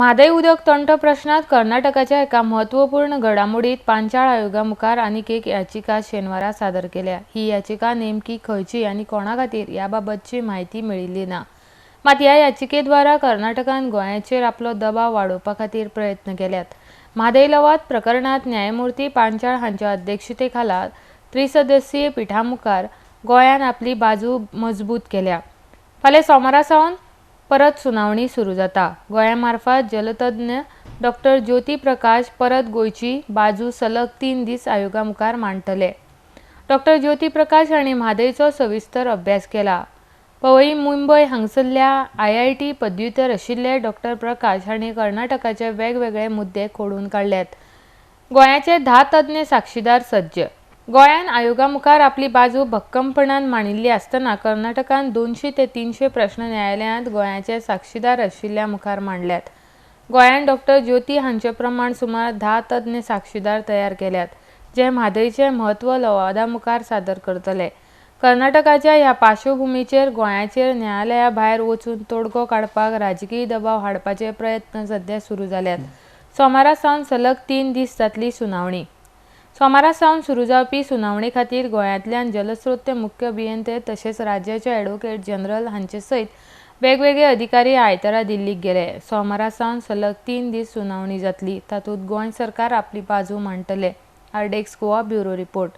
म्हादय उद्योग तंटो प्रश्नात कर्नाटकाच्या एका महत्त्वपूर्ण घडामोडीत पांचाळ आयोगामुखार आनीक एक याचिका शेनवारा सादर केल्या। ही याचिका नेमकी खंयची आनी कोणा खातीर याबाबतची म्हायती मेळिल्ली ना। मात ह्या याचिकेद्वारा कर्नाटकान गोंयाचेर आपलो दबाव वाडोवपा खातीर प्रयत्न केल्यात। म्हादय लवाद प्रकरणात न्यायमूर्ती पांचाळ हांच्या अध्यक्षतेखाला त्रिसदस्यीय पिठामुखार गोंयान आपली बाजू मजबूत केल्या। फाल्यां सोमारा सावन परत सुनावणी सुरू जाता। गोंयामार्फत जलतज्ञ डॉ. ज्योती प्रकाश परत गोंयची बाजू सलग 3 दीस आयोगामुखार मांडटले। डॉ. ज्योती प्रकाश हांणी म्हादयचो सविस्तर अभ्यास केला। पवई मुंबय हांगसरल्या IIT पदव्युत्तर आशिल्ले डॉ. प्रकाश हांणी कर्नाटकाचे वेगवेगळे मुद्दे खोडून काडल्यात। गोंयाचे 10 तज्ञ साक्षीदार सज्ज। गोंयान आयोगामुखार आपली बाजू भक्कमपणान मांडिल्ली आसतना कर्नाटकान 200 ते 300 प्रश्न न्यायालयांत गोंयाचे साक्षीदार आशिल्ल्या मुखार मांडल्यात। गोंयान डॉ. ज्योती हांचे प्रमाण सुमार 10 तज्ञ साक्षीदार तयार केल्यात, जे म्हादयचे म्हत्व लवादामुखार सादर करतले। कर्नाटकाच्या ह्या पार्श्वभूमीचेर गोंयाचेर न्यायालया भायर वचून तोडगो काडपाक राजकीय दबाव हाडपाचे प्रयत्न सध्या सुरू जाल्यात। सोमारा सावन सलग 3 दीस जातली सुनावणी। सोमारा सावन सुरू जावपी सुनावणे खातीर गोंयांतल्यान जलस्रोत मुख्य अभियंते तशेंच राज्याचे ॲडव्होकेट जनरल हांचे सयत वेगवेगळे अधिकारी आयतारा दिल्लीक गेले। सोमारा सावन सलग 3 दीस सुनावणी जातली, तातूंत गोंय सरकार आपली बाजू मांडटले। आरडेक्स गोवा ब्युरो रिपोर्ट।